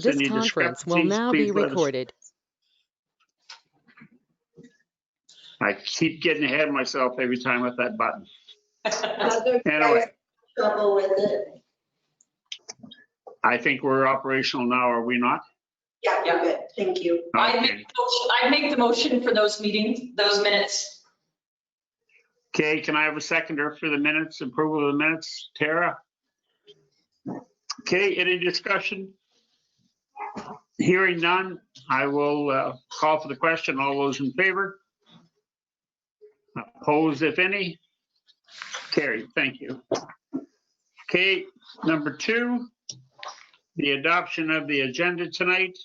This any conference will discrepancies, now please be let us. recorded. I keep getting ahead of myself every time with that button. Other guys Anyway, have trouble with it. I think we're operational now, are we not? Yeah, you're good. Thank you. Okay. I make the motion for those meetings, those minutes. Okay, can I have a seconder for the minutes, approval of the minutes? Tara? Okay, any discussion? Hearing none, I will call for the question. All those in favor? Opposed, if any? Carried, thank you. Okay, number 2, the adoption of the agenda tonight.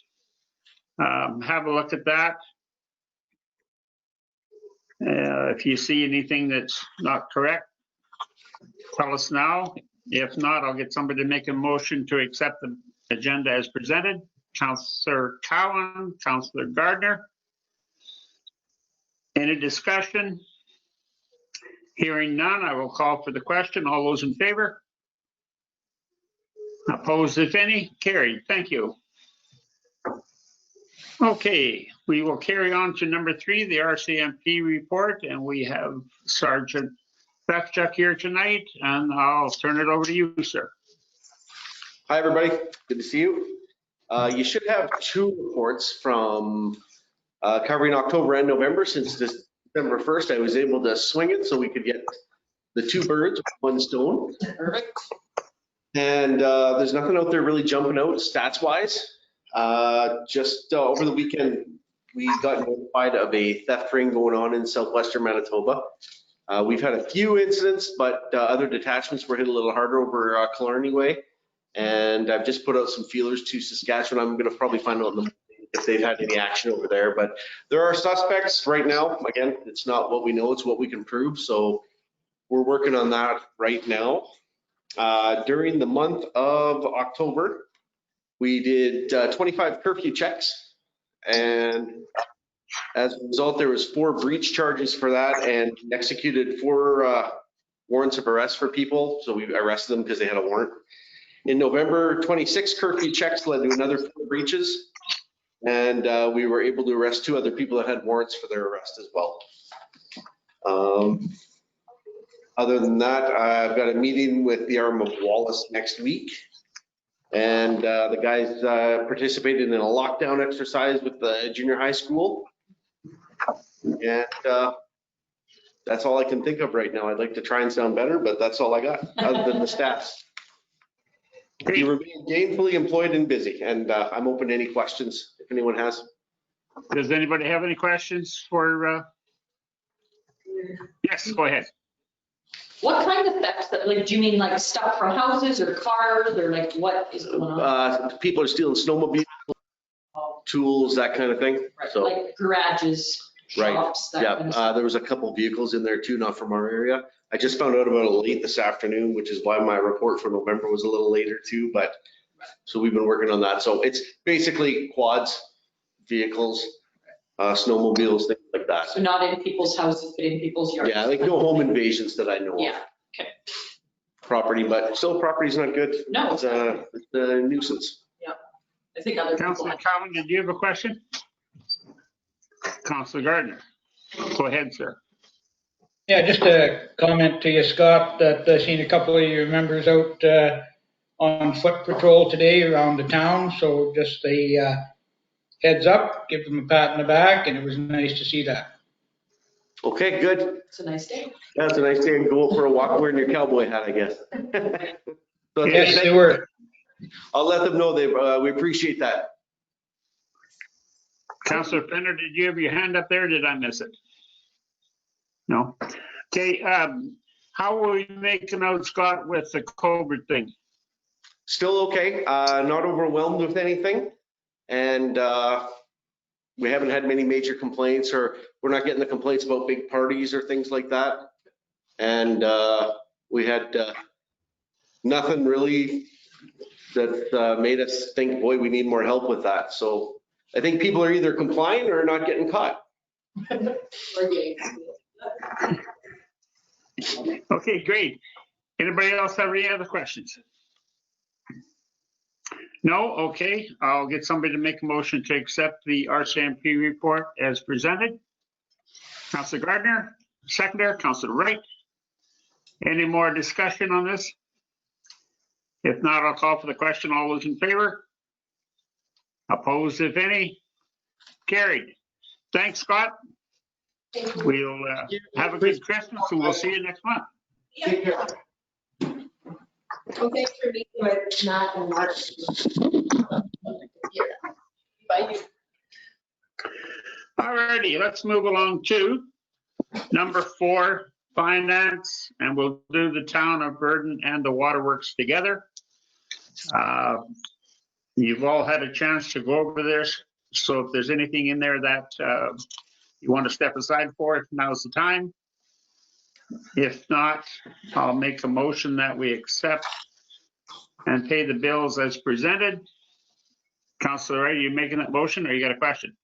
Have a look at that. If you see anything that's not correct, tell us now. If not, I'll get somebody to make a motion to accept the agenda as presented. Councillor Cowan, Councillor Gardner. Any discussion? Hearing none, I will call for the question. All those in favor? Opposed, if any? Carried. Thank you. Okay, we will carry on to number 3, the RCMP report, and we have Sergeant Bethchuk here tonight, and I'll turn it over to you, sir. Hi, everybody. Good to see you. You should have 2 reports from covering October and November. Since December 1st, I was able to swing it so we could get the 2 birds with 1 stone. Perfect. And there's nothing out there really jumping out stats-wise. Just over the weekend, we got notified of a theft ring going on in southwestern Manitoba. We've had a few incidents, but other detachments were hit a little harder over Killarney way. And I've just put out some feelers to Saskatchewan. I'm going to probably find out if they've had any action over there. But there are suspects right now. Again, it's not what we know, it's what we can prove. So we're working on that right now. During the month of October, we did 25 curfew checks. And as a result, there was 4 breach charges for that and executed 4 warrants of arrest for people. So we arrested them because they had a warrant. In November, 26 curfew checks led to another 4 breaches. And we were able to arrest 2 other people that had warrants for their arrest as well. Other than that, I've got a meeting with the Arm of Wallace next week. And the guys participated in a lockdown exercise with the junior high school. And that's all I can think of right now. I'd like to try and sound better, but that's all I got other than the stats. We remain gainfully employed and busy, and I'm open to any questions if anyone has. Does anybody have any questions for? Yes, go ahead. What kind of theft? Like, do you mean like stuff from houses or cars, or like what is going on? People are stealing snowmobiles, tools, that kind of thing. Right, So, like garages, shops, that kind of yeah, stuff. there was a couple vehicles in there too, not from our area. I just found out about it late this afternoon, which is why my report for November was a little later too, but so we've been working on that. So it's basically quads, vehicles, snowmobiles, things like that. So not in people's houses, but in people's yards. Yeah, like no home invasions that I know of. Yeah, okay. Property, but still property's not good. No. It's a nuisance. I think other people Councillor have. Cowan, did you have a question? Councillor Gardner. Go ahead, sir. Yeah, just a comment to you, Scott, that I've seen a couple of your members out on foot patrol today around the town. So just a heads up, give them a pat in the back, and it was nice to see that. Okay, good. It's a nice day. That's a nice day and go for a walk wearing your cowboy hat, I guess. So, Yes, they were. I'll let them know we appreciate that. Councillor Fenner, did you have your hand up there? Did I miss it? No. Okay. How are we making out, Scott, with the COVID thing? Still okay. Not overwhelmed with anything. And we haven't had many major complaints, or we're not getting the complaints about big parties or things like that. And we had nothing really that made us think, boy, we need more help with that. So I think people are either complying or not getting caught. Okay, great. Anybody else have any other questions? No? Okay, I'll get somebody to make a motion to accept the RCMP report as presented. Councilor Gardner, seconder, Councilor Wright. Any more discussion on this? If not, I'll call for the question. All those in favor? Opposed, if any? Carried. Thanks, Scott. We'll have a good Christmas and we'll see you next month. Take care. Well, thanks for meeting with Matt and Mark. Bye. All righty, let's move along to number 4, finance, and we'll do the town of Burden and the waterworks together. You've all had a chance to go over this, so if there's anything in there that you want to step aside for, now's the time. If not, I'll make a motion that we accept and pay the bills as presented. Councilor Wright, are you making that motion or you got a question?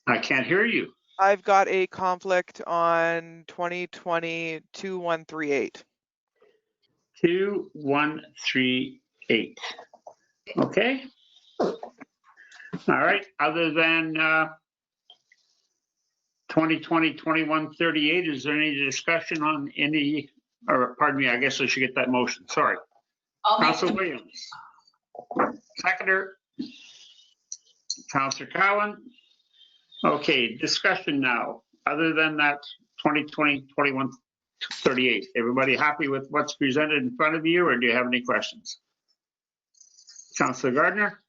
I can't hear you. I've got a conflict on 2020-2138. 2138. Okay. All right. Other than 2020-2138, is there any discussion on any, or pardon me, I guess I should get that motion. Sorry. I'll make Councilor the- Williams. Seconder. Councilor Cowan. Okay, discussion now. Other than that 2020-2138, everybody happy with what's presented in front of you, or do you have any questions? Councilor Gardner?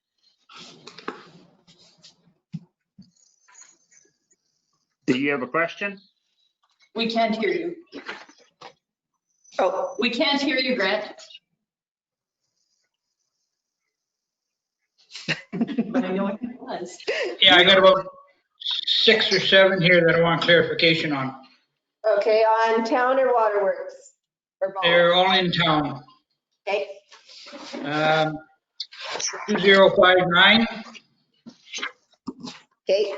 Do you have a question? We can't hear you. Oh, We can't hear you, Grant. But I know it was. Yeah, I got about 6 or 7 here that I want clarification on. okay, on town or waterworks? Or both? They're all in town. Okay, 2059, okay,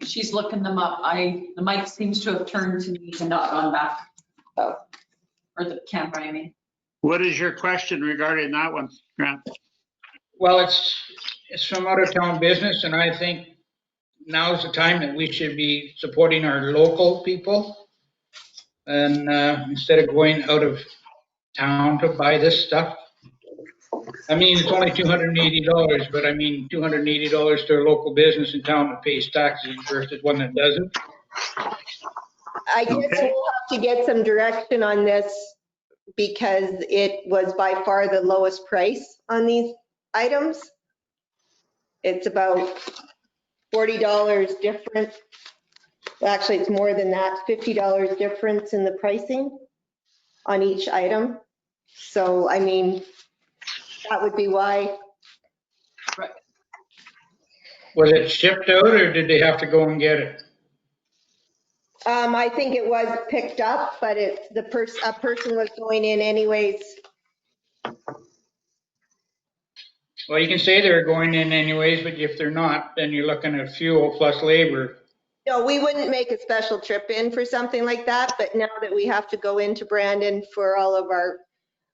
She's looking them up. The mic seems to have turned to me and not gone back. Oh. Or the camera, I mean. What is your question regarding that one, Grant? well, it's from out of town business, and I think now's the time that we should be supporting our local people. And instead of going out of town to buy this stuff. I mean, it's only $280, but I mean, $280 to a local business in town that pays taxes versus one that doesn't. I guess we'll have to get some direction on this because it was by far the lowest price on these items. It's about $40 different. Actually, it's more than that, $50 difference in the pricing on each item. So, I mean, that would be why. Was it shipped out or did they have to go and get it? I think it was picked up, but it's a person was going in anyways. Well, you can say they're going in anyways, but if they're not, then you're looking at fuel plus labor. No, we wouldn't make a special trip in for something like that, but now that we have to go into Brandon for all of our,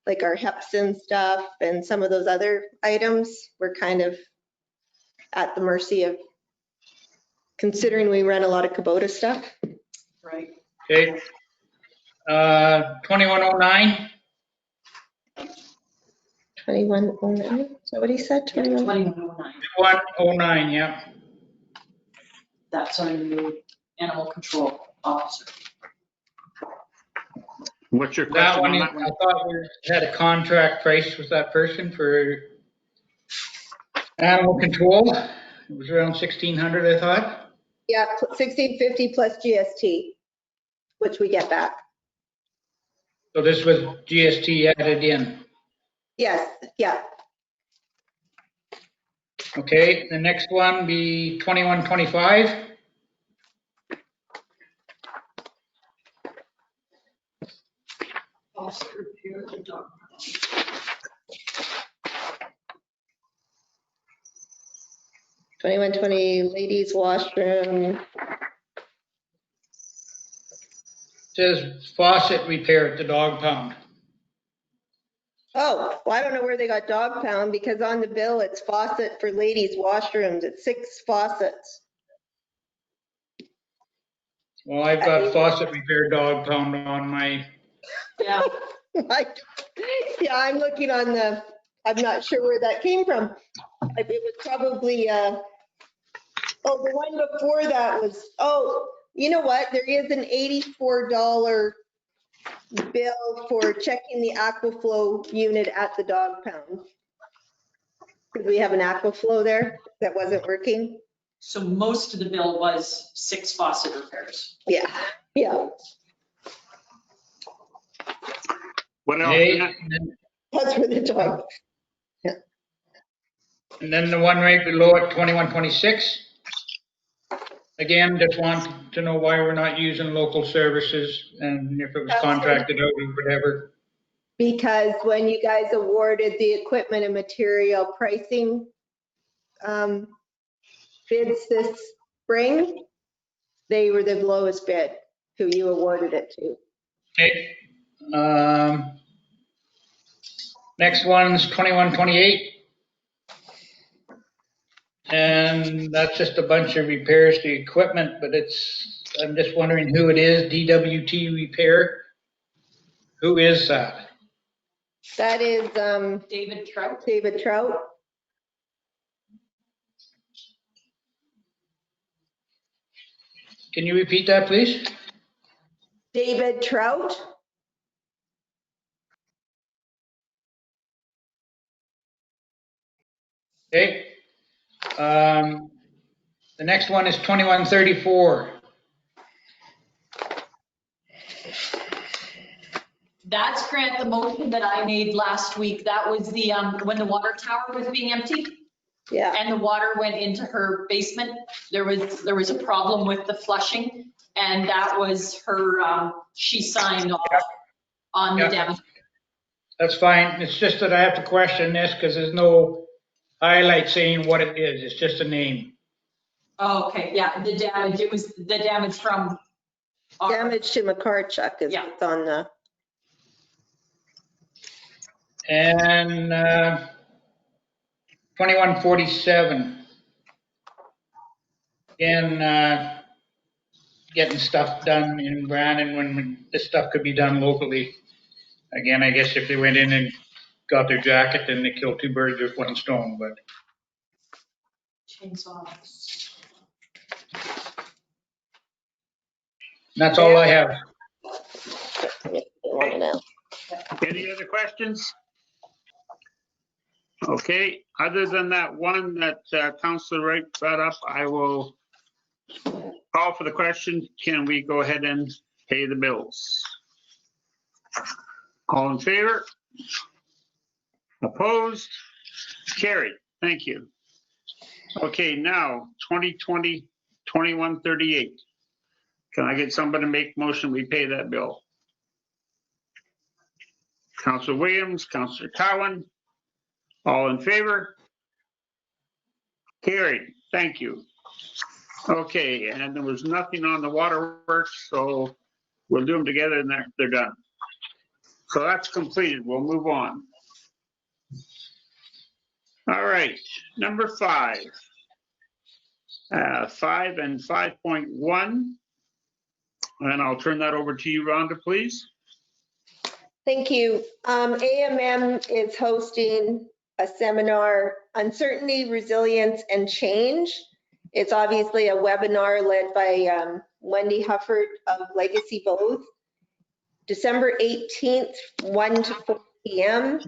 like our Hepson stuff and some of those other items, we're kind of at the mercy of, considering we run a lot of Kubota stuff. Right. Okay. 2109, 2109, is that what he said? 2109? 2109. 109, yeah. That's our new animal control officer. What's your That question one, on I that one? thought we had a contract price with that person for animal control. It was around 1,600, I thought. Yeah, 1650 plus GST, which we get back. So this was GST added in. Yes, yeah. Okay, the next one be 2125. Officer, here, the dog. 2120 ladies washroom. Says faucet repair at the dog pound. Oh, well, I don't know where they got dog pound because on the bill, it's faucet for ladies' washrooms. It's 6 faucets. Well, I've got faucet repair dog pound on my, Yeah. Like, yeah, I'm looking on I'm not sure where that came from. It was probably, the one before that was, you know what? There is an $84 bill for checking the Aquaflow unit at the dog pound. Because we have an Aquaflow there that wasn't working. So most of the bill was 6 faucet repairs. Yeah, yeah, What else? hey, Matt? that's for the dog. and then the one right below it, 2126. Again, just want to know why we're not using local services and if it was contracted out or whatever. Because when you guys awarded the equipment and material pricing bids this spring, they were the lowest bid who you awarded it to. Okay. Next one's 2128. And that's just a bunch of repairs to equipment, but I'm just wondering who it is, DWT Repair. Who is that? That is David Trout? David Trout. Can you repeat that, please? David Trout. Okay. The next one is 2134. That's Grant, the motion that I made last week. That was the, when the water tower was being emptied Yeah, and the water went into her basement. There was a problem with the flushing and that was her, she signed off on the Yep. damage. That's fine. It's just that I have to question this because there's no highlight saying what it is. It's just a name. Oh, okay, yeah, the damage, it was the damage from. damage to McCarchuck is Yeah. what's on the, And 2147. Again, getting stuff done in Brandon when this stuff could be done locally. Again, I guess if they went in and got their jacket, then they killed 2 birds with 1 stone, but Chainsaws. that's all I have. they want to know. Any other questions? Okay, other than that one that Councilor Wright brought up, I will call for the question. Can we go ahead and pay the bills? All in favor? Opposed? Carried. Thank you. Okay, now 2020-2138. Can I get somebody to make motion we pay that bill? Councilor Williams, Councilor Cowan, all in favor? Carried, thank you. Okay, and there was nothing on the waterworks, so we'll do them together and they're done. So that's completed, we'll move on. All right, number 5. 5 and 5.1. And I'll turn that over to you, Rhonda, please. Thank you. AMM is hosting a seminar, Uncertainty, Resilience, and Change. It's obviously a webinar led by Wendy Hufford of Legacy Both. December 18th, 1 to 4 p.m.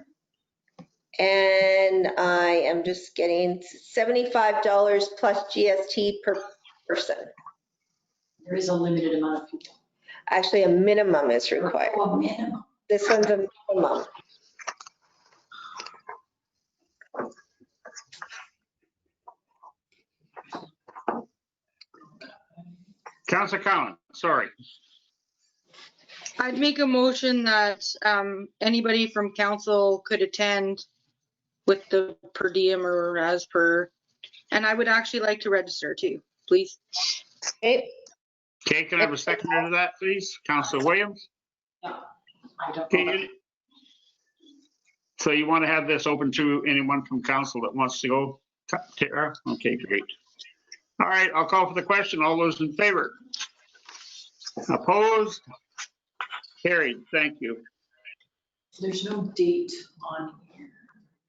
And I am just getting $75 plus GST per person. There is a limited amount of people. Actually, a minimum is required. Oh, minimum. This one's a minimum. Councilor Cowan, sorry. I'd make a motion that anybody from council could attend with the per diem or as per, and I would actually like to register too, please. Okay. Okay, can I have a seconder to that, please? Councilor Williams? I don't know. Okay, So you want to have this open to anyone from council that wants to go? Tara? Okay, great. All right, I'll call for the question. All those in favor? Opposed? Carried. Thank you. There's no date on here.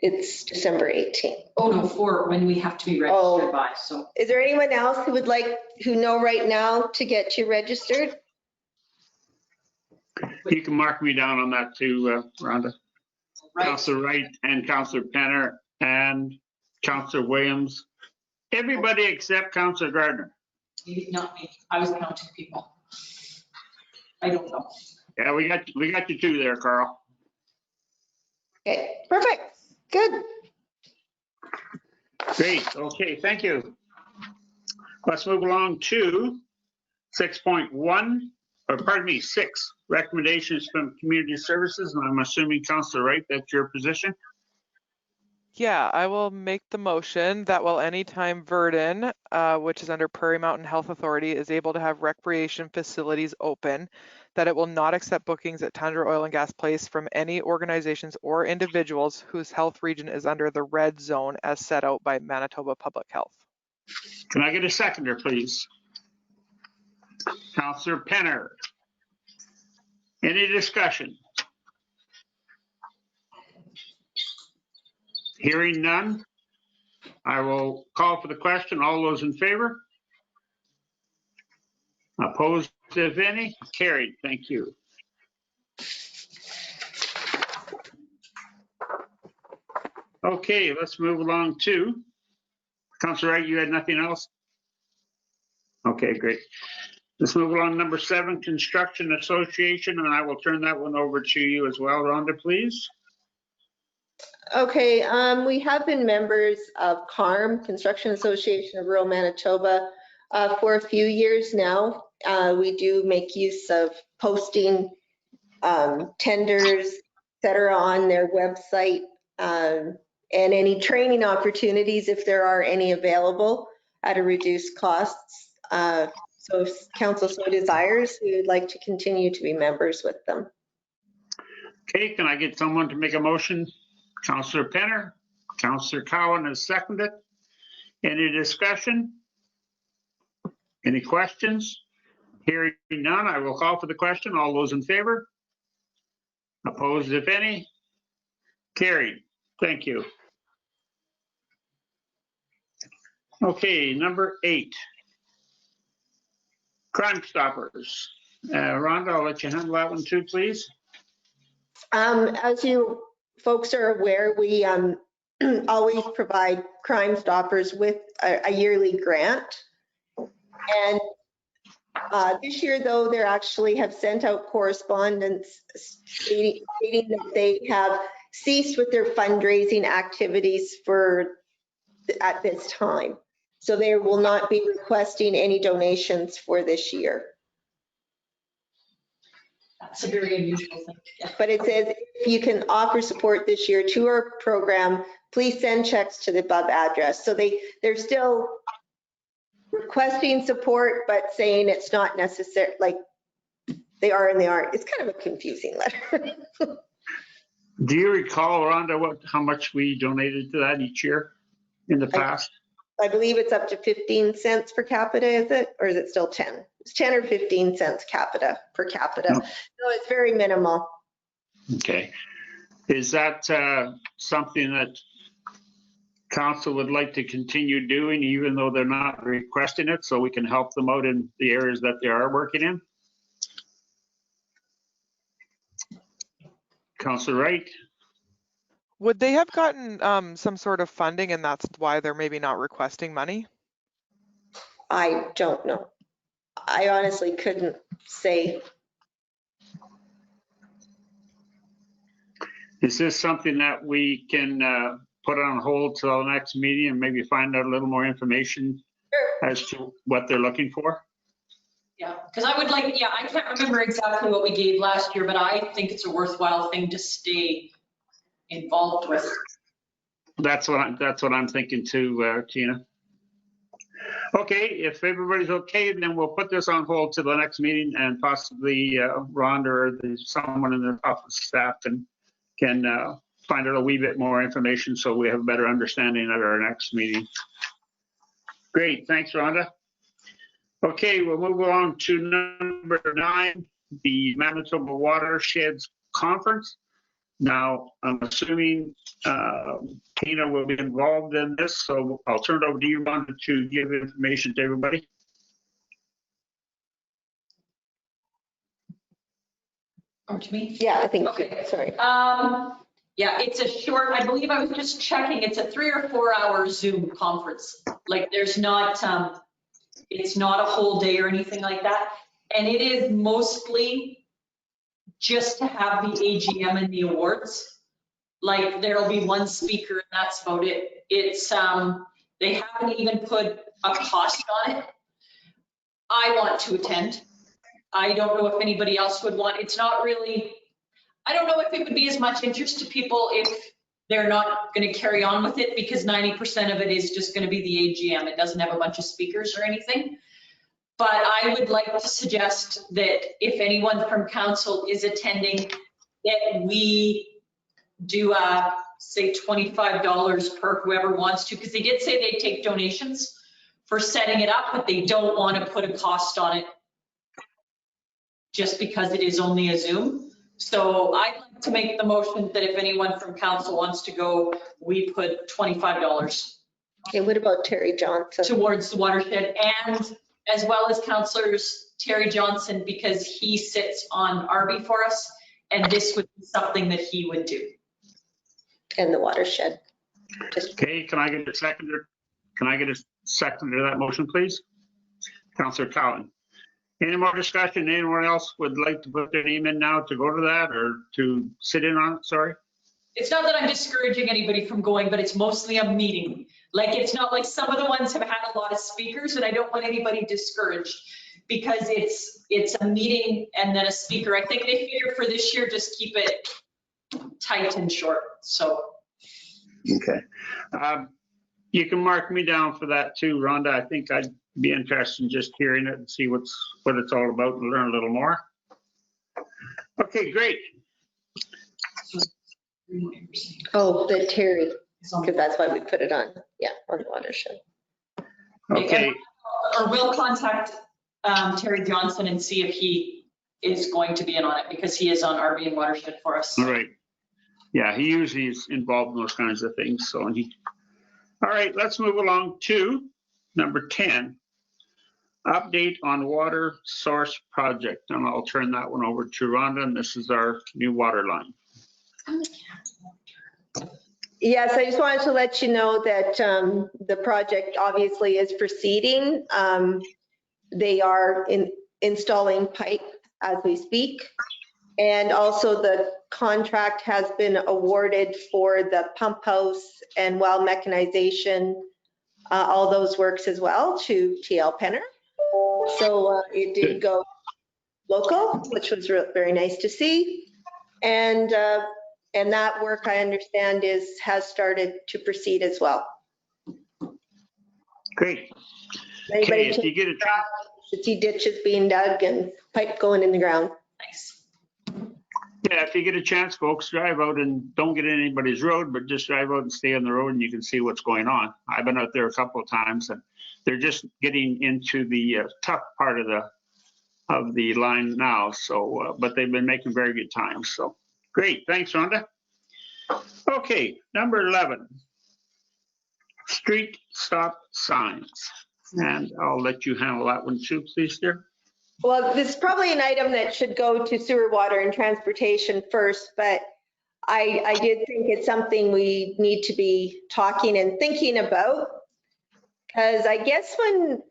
It's December 18th. Oh, no, for when we have to be Oh. registered by, so. Is there anyone else who know right now to get you registered? You can mark me down on that too, Rhonda. Right, Councillor Wright and Councillor Penner and Councillor Williams. Everybody except Councillor Gardner. maybe not me. I was counting people. I don't know. Yeah, we got you two there, Carl. Okay, perfect. Good. Great. Okay, thank you. Let's move along to 6.1, or pardon me, 6, recommendations from community services. And I'm assuming Councillor Wright, that's your position? Yeah, I will make the motion that while anytime Verdon, which is under Prairie Mountain Health Authority, is able to have recreation facilities open, that it will not accept bookings at Tundra Oil and Gas Place from any organizations or individuals whose health region is under the red zone as set out by Manitoba Public Health. Can I get a seconder, please? Councillor Penner. Any discussion? Hearing none, I will call for the question. All those in favor? Opposed, if any? Carried. Thank you. Okay, let's move along to, Councillor Wright, you had nothing else? Okay, great. Let's move along to number 7, Construction Association, and I will turn that one over to you as well, Rhonda, please. Okay, we have been members of CARM, Construction Association of Rural Manitoba, for a few years now. We do make use of posting tenders, et cetera, on their website, and any training opportunities if there are any available at a reduced costs. So if council so desires, we would like to continue to be members with them. Okay, can I get someone to make a motion? Councillor Penner, Councillor Cowan has seconded. Any discussion? Any questions? Hearing none, I will call for the question. All those in favor? Opposed, if any? Carried. Thank you. Okay, number 8. Crime Stoppers. Rhonda, I'll let you handle that one too, please. As you folks are aware, we always provide Crime Stoppers with a yearly grant. And this year, though, they actually have sent out correspondence stating that they have ceased with their fundraising activities at this time. So they will not be requesting any donations for this year. That's a very unusual thing. Yeah. But it says if you can offer support this year to our program, please send checks to the above address. So they're still requesting support, but saying it's not necessary, like they are and they aren't. It's kind of a confusing letter. Do you recall, Rhonda, how much we donated to that each year in the past? I believe it's up to 15 cents per capita, is it? Or is it still 10? It's 10 or 15 cents per capita. No. So it's very minimal. Okay. Is that something that council would like to continue doing, even though they're not requesting it, so we can help them out in the areas that they are working in? Councilor Wright? Would they have gotten some sort of funding and that's why they're maybe not requesting money? I don't know. I honestly couldn't say. Is this something that we can put on hold till the next meeting and maybe find out a little more information as to what they're looking for? Yeah, because I would like, yeah, I can't remember exactly what we gave last year, but I think it's a worthwhile thing to stay involved with. That's what I'm thinking too, Tina. Okay, if everybody's okay, then we'll put this on hold to the next meeting and possibly Rhonda or someone in the office staff can find out a wee bit more information so we have a better understanding at our next meeting. Great, thanks, Rhonda. Okay, we'll move on to number 9, the Manitoba Watersheds Conference. Now, I'm assuming Tina will be involved in this, so I'll turn it over to you, Rhonda, to give information to everybody. Or to me? Yeah, I think, Okay. sorry. Yeah, it's a short, I believe I was just checking, it's a 3 or 4 hour Zoom conference. Like there's not, it's not a whole day or anything like that. And it is mostly just to have the AGM and the awards. Like there'll be one speaker and that's about it. It's, they haven't even put a cost on it. I want to attend. I don't know if anybody else would want, it's not really, I don't know if it would be as much interest to people if they're not going to carry on with it, because 90% of it is just going to be the AGM. It doesn't have a bunch of speakers or anything. But I would like to suggest that if anyone from council is attending, that we do say $25 per whoever wants to, because they did say they take donations for setting it up, but they don't want to put a cost on it just because it is only a Zoom. So I'd like to make the motion that if anyone from council wants to go, we put $25 Okay, what about Terry Johnson? towards the watershed, and as well as councillors Terry Johnson, because he sits on RB for us, and this would be something that he would do. And the watershed. Okay, can I get a seconder? Can I get a seconder to that motion, please? Councillor Cowan. Any more discussion? Anyone else would like to put their name in now to go to that or to sit in on it? Sorry. It's not that I'm discouraging anybody from going, but it's mostly a meeting. Like, it's not like some of the ones have had a lot of speakers, and I don't want anybody discouraged because it's a meeting and then a speaker. I think they figure for this year, just keep it tight and short, so. Okay. You can mark me down for that too, Rhonda. I think I'd be interested in just hearing it and see what it's all about and learn a little more. Okay, great. Oh, the Terry, because that's why we put it on. Yeah, on the watershed. Okay, Or we'll contact Terry Johnson and see if he is going to be in on it, because he is on RB and watershed for us. all right. Yeah, he usually is involved in those kinds of things. So, all right, let's move along to number 10. Update on water source project. And I'll turn that one over to Rhonda, and this is our new water line. Yes, I just wanted to let you know that the project obviously is proceeding. They are installing pipe as we speak. And also the contract has been awarded for the pump house and well mechanization, all those works as well, to TL Penner. So it did go local, which was very nice to see. And that work, I understand, has started to proceed as well. Great. Anybody Okay, if you get a chance, to see ditches being dug and pipe going in the ground. Nice. yeah, if you get a chance, folks, drive out and don't get in anybody's road, but just drive out and stay on the road and you can see what's going on. I've been out there a couple of times and they're just getting into the tough part of the line now. So, but they've been making very good time. So great. Thanks, Rhonda. Okay, number 11, street stop signs. And I'll let you handle that one too, please, dear. Well, this is probably an item that should go to sewer, water, and transportation first, but I did think it's something we need to be talking and thinking about. Because I guess when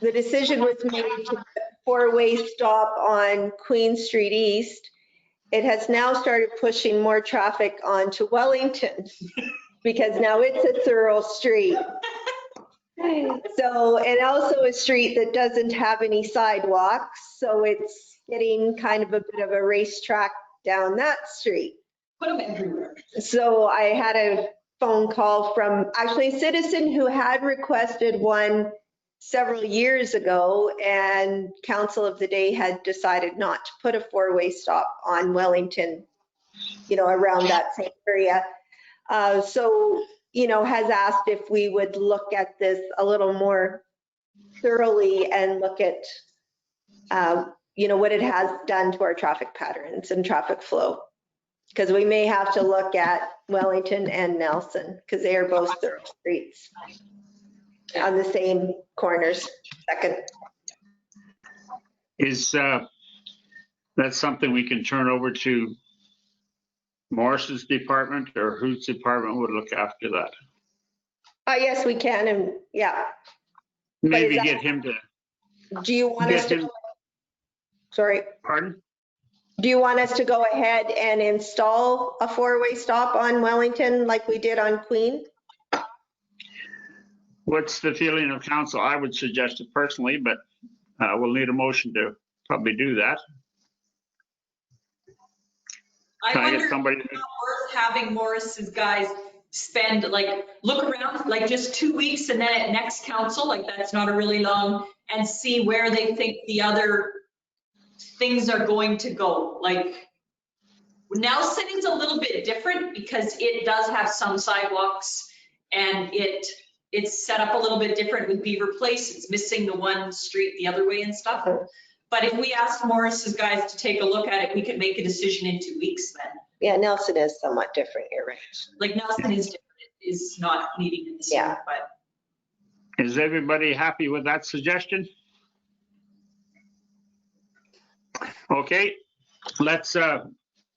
the decision was made to put four-way stop on Queen Street East, it has now started pushing more traffic onto Wellington because now it's a thorough street. So, and also a street that doesn't have any sidewalks, so it's getting kind of a bit of a racetrack down that street. Put them everywhere. So I had a phone call from actually a citizen who had requested one several years ago, and council of the day had decided not to put a four-way stop on Wellington around that same area. So, has asked if we would look at this a little more thoroughly and look at, what it has done to our traffic patterns and traffic flow. Because we may have to look at Wellington and Nelson, because they are both thorough streets on the same corners. Second. Is that something we can turn over to Morris's department, or whose department would look after that? Yes, we can, and yeah. Maybe that- get him to, Do you want us get to, him, sorry, pardon? do you want us to go ahead and install a four-way stop on Wellington like we did on Queen? What's the feeling of council? I would suggest it personally, but we'll need a motion to probably do that. I Can I wonder get if somebody? it's not worth having Morris's guys spend, look around, just 2 weeks, and then at next council, that's not a really long, and see where they think the other things are going to go. Nelson is a little bit different because it does have some sidewalks, and it's set up a little bit different with Beaver Place. It's missing the one street the other way and stuff. But if we asked Morris's guys to take a look at it, we could make a decision in 2 weeks then. Yeah, Nelson is somewhat different, you're right. Nelson is different, is not needing it this year, but. Is everybody happy with that suggestion? Okay, let's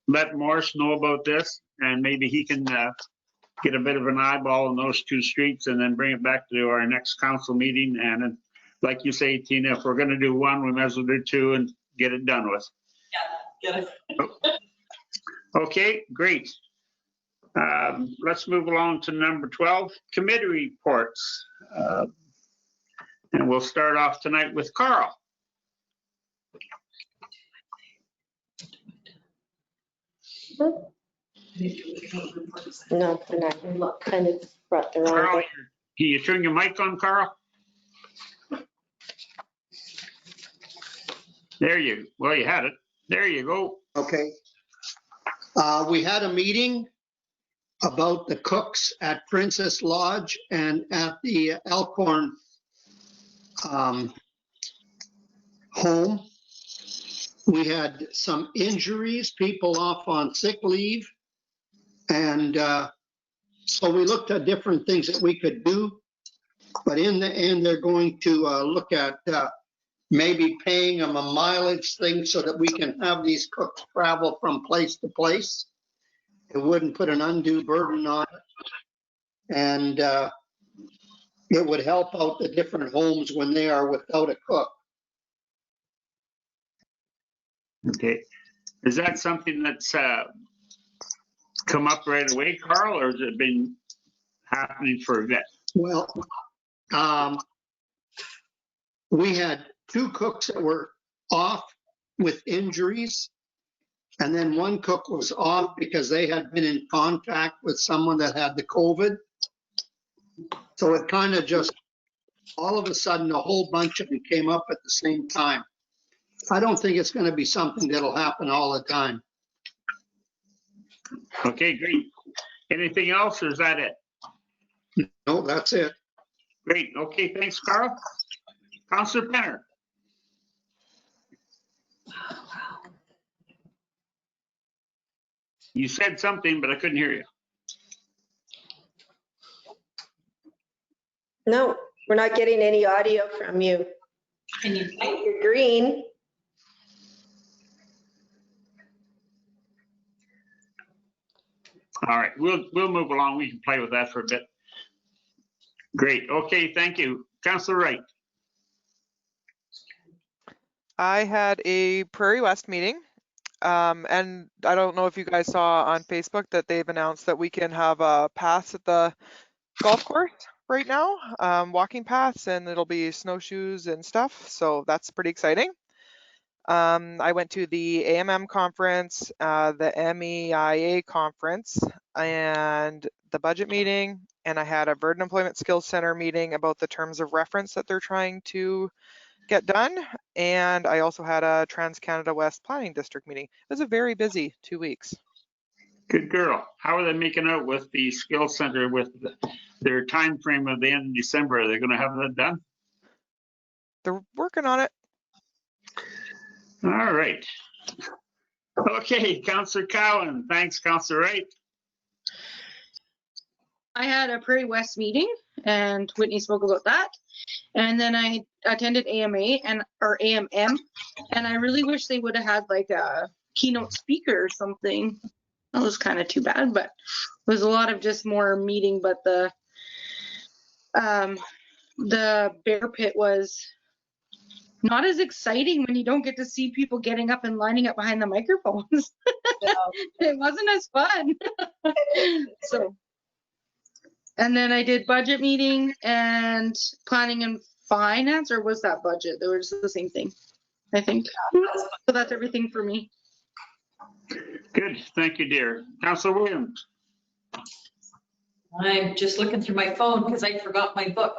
let Morris know about this, and maybe he can get a bit of an eyeball on those two streets and then bring it back to our next council meeting. And then, like you say, Tina, if we're gonna do one, we might as well do two and get it done with. Yeah, get it. Okay, great. Let's move along to number 12, committee reports. And we'll start off tonight with Carl. No, we're not. Kind of brought the wrong Carl, way. can you turn your mic on, Carl? There you, well, you had it. There you go. Okay. We had a meeting about the cooks at Princess Lodge and at the Elkhorn home. We had some injuries, people off on sick leave. And so we looked at different things that we could do. But in the end, they're going to look at maybe paying them a mileage thing so that we can have these cooks travel from place to place. It wouldn't put an undue burden on it. And it would help out the different homes when they are without a cook. Okay. Is that something that's come up right away, Carl, or has it been happening for a bit? Well, we had 2 cooks that were off with injuries. And then one cook was off because they had been in contact with someone that had the COVID. So it kind of just, all of a sudden, a whole bunch of them came up at the same time. I don't think it's going to be something that'll happen all the time. Okay, great. Anything else, or is that it? No, that's it. Great. Okay, thanks, Carl. Councillor Penner. You said something, but I couldn't hear you. No, we're not getting any audio from you. Can you type? You're green. All right, we'll move along. We can play with that for a bit. Great. Okay, thank you. Councillor Wright. I had a Prairie West meeting. And I don't know if you guys saw on Facebook that they've announced that we can have a pass at the golf course right now, walking paths, and it'll be snowshoes and stuff. So that's pretty exciting. I went to the AMM conference, the MEIA conference, and the budget meeting, and I had a Verdon Employment Skills Center meeting about the terms of reference that they're trying to get done. And I also had a Trans Canada West Planning District meeting. It was a very busy 2 weeks. Good girl. How are they making out with the skill center with their time frame of the end of December? Are they going to have that done? They're working on it. All right. Okay, Councillor Cowan. Thanks, Councillor Wright. I had a Prairie West meeting and Whitney spoke about that. And then I attended AMA or AMM, and I really wish they would have had like a keynote speaker or something. That was kind of too bad, but it was a lot of just more meeting. But the bear pit was not as exciting when you don't get to see people getting up and lining up behind the microphones. It wasn't as fun. So. And then I did budget meeting and planning and finance, or was that budget? They were just the same thing, I think. So that's everything for me. Good. Thank you, dear. Councillor Williams. I'm just looking through my phone because I forgot my book.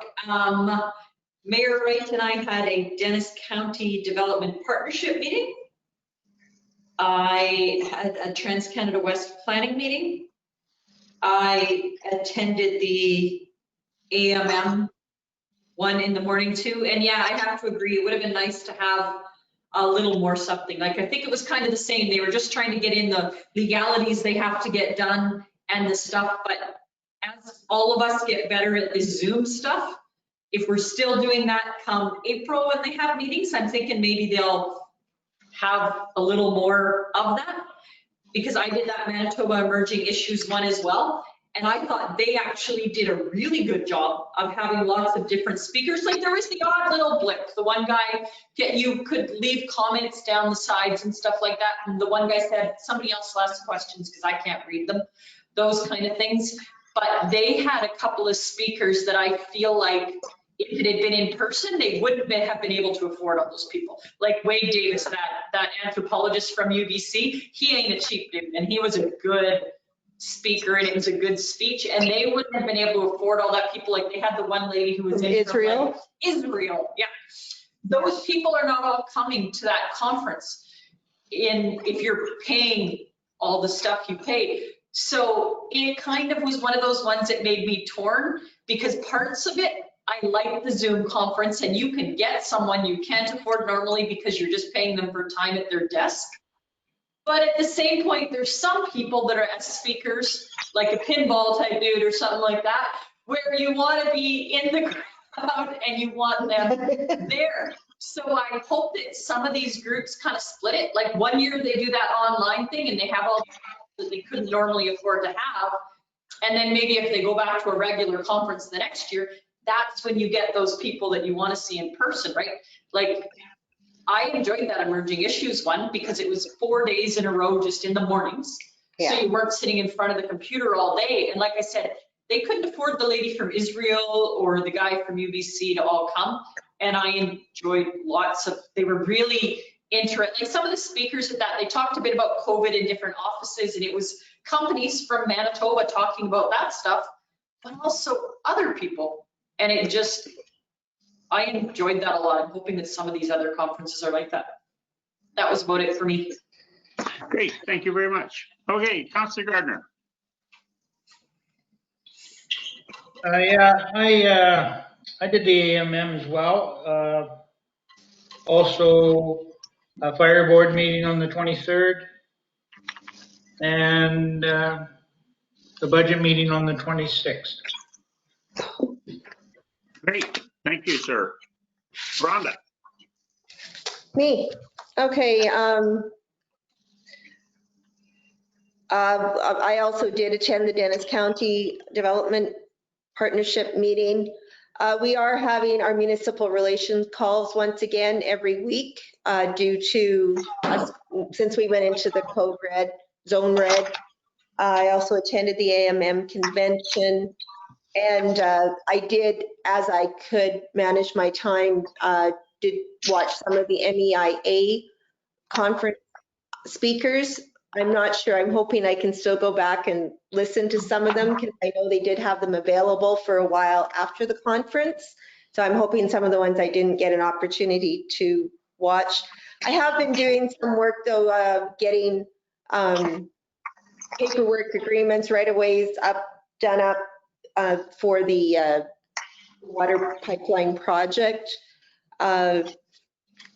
Mayor Wright and I had a Dennis County Development Partnership meeting. I had a Trans-Canada West planning meeting. I attended the AMM one in the morning too. And yeah, I have to agree, it would have been nice to have a little more something. Like, I think it was kind of the same. They were just trying to get in the legalities they have to get done and the stuff. But as all of us get better at this Zoom stuff, if we're still doing that come April when they have meetings, I'm thinking maybe they'll have a little more of that. Because I did that Manitoba Emerging Issues one as well. And I thought they actually did a really good job of having lots of different speakers. Like, there was the odd little blip. The one guy, you could leave comments down the sides and stuff like that. And the one guy said, somebody else will ask questions because I can't read them, those kind of things. But they had a couple of speakers that I feel like if it had been in person, they wouldn't have been able to afford all those people. Like Wade Davis, that anthropologist from UBC, he ain't a cheap dude, and he was a good speaker, and it was a good speech, and they wouldn't have been able to afford all that people. Like, they had the one lady who was in Israel. From, like, Israel, yeah. Those people are not all coming to that conference if you're paying all the stuff you pay. So it kind of was one of those ones that made me torn, because parts of it, I like the Zoom conference, and you can get someone you can't afford normally because you're just paying them for time at their desk. But at the same point, there's some people that are as speakers, like a pinball type dude or something like that, where you want to be in the crowd and you want them there. So I hope that some of these groups kind of split it. Like, one year they do that online thing and they have all that they couldn't normally afford to have. And then maybe if they go back to a regular conference the next year, that's when you get those people that you want to see in person, right? Like, I enjoyed that Emerging Issues one because it was 4 days in a row just in the mornings. Yeah. So you weren't sitting in front of the computer all day. And like I said, they couldn't afford the lady from Israel or the guy from UBC to all come. And I enjoyed they were really interesting. Like, some of the speakers at that, they talked a bit about COVID in different offices, and it was companies from Manitoba talking about that stuff, but also other people. And it just, I enjoyed that a lot. I'm hoping that some of these other conferences are like that. That was about it for me. Great, thank you very much. Okay, Councillor Gardner. Yeah, I did the AMM as well. Also a fire board meeting on the 23rd, and the budget meeting on the 26th. Great, thank you, sir. Rhonda. Me. Okay. I also did attend the Dennis County Development Partnership meeting. We are having our municipal relations calls once again every week due to us, since we went into the code red, zone red. I also attended the AMM convention, and I did, as I could manage my time, did watch some of the MEIA conference speakers. I'm not sure. I'm hoping I can still go back and listen to some of them, because I know they did have them available for a while after the conference. So I'm hoping some of the ones I didn't get an opportunity to watch. I have been doing some work though, getting paperwork agreements right away done up for the water pipeline project. Of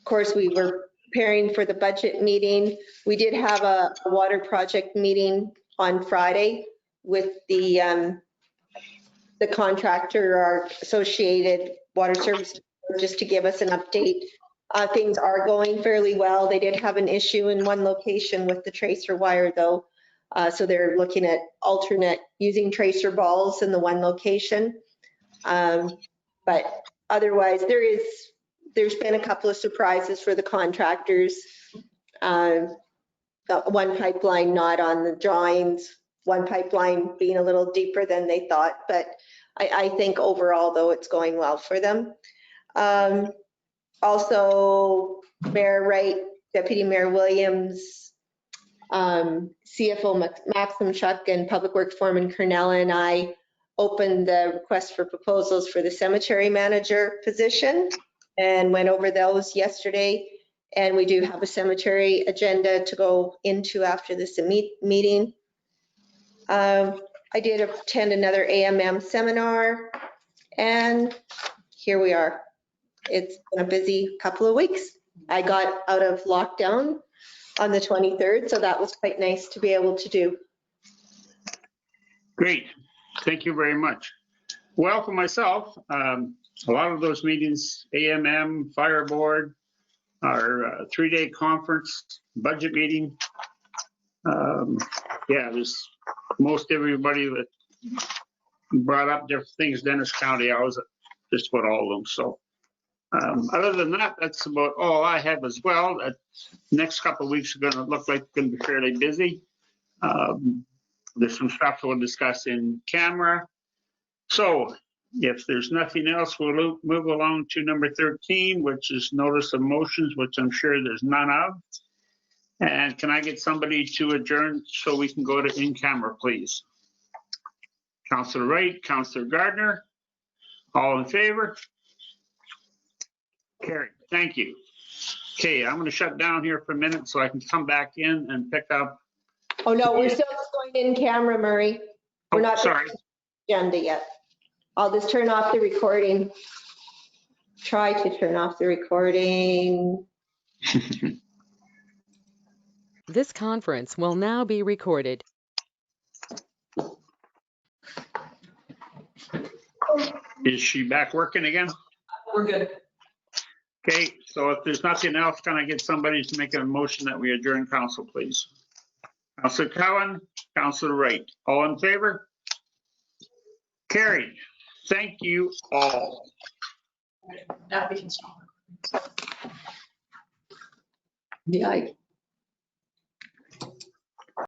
course, we were preparing for the budget meeting. We did have a water project meeting on Friday with the contractor, our Associated Water Services, just to give us an update. Things are going fairly well. They did have an issue in one location with the tracer wire though. So they're looking at alternate using tracer balls in the one location. But otherwise there's been a couple of surprises for the contractors. One pipeline not on the drawings, one pipeline being a little deeper than they thought, but I think overall though it's going well for them. Also, Mayor Wright, Deputy Mayor Williams, CFO Maxim Chuck, and Public Works Foreman Cornella and I opened the request for proposals for the cemetery manager position and went over those yesterday. And we do have a cemetery agenda to go into after this meeting. I did attend another AMM seminar, and here we are. It's been a busy couple of weeks. I got out of lockdown on the 23rd, so that was quite nice to be able to do. Great. Thank you very much. Well, for myself, a lot of those meetings, AMM, Fire Board, our 3-day conference, budget meeting. Yeah, there's most everybody that brought up different things, Dennis County, I was at just about all of them. So other than that, that's about all I have as well. Next couple of weeks are going to look like going to be fairly busy. There's some stuff we'll discuss in camera. So if there's nothing else, we'll move along to number 13, which is notice of motions, which I'm sure there's none of. And can I get somebody to adjourn so we can go to in camera, please? Councillor Wright, Councillor Gardner, all in favor? Carried. Thank you. Okay, I'm going to shut down here for a minute so I can come back in and pick up. Oh no, we're still going in camera, Murray. We're not sorry. doing the agenda yet. I'll just turn off the recording. Try to turn off the recording. This conference will now be recorded. Is she back working again? We're good. Okay, so if there's nothing else, can I get somebody to make a motion that we adjourn council, please? Councillor Cowan, Councillor Wright, all in favor? Carried. Thank you all. Now we can stop. Yeah,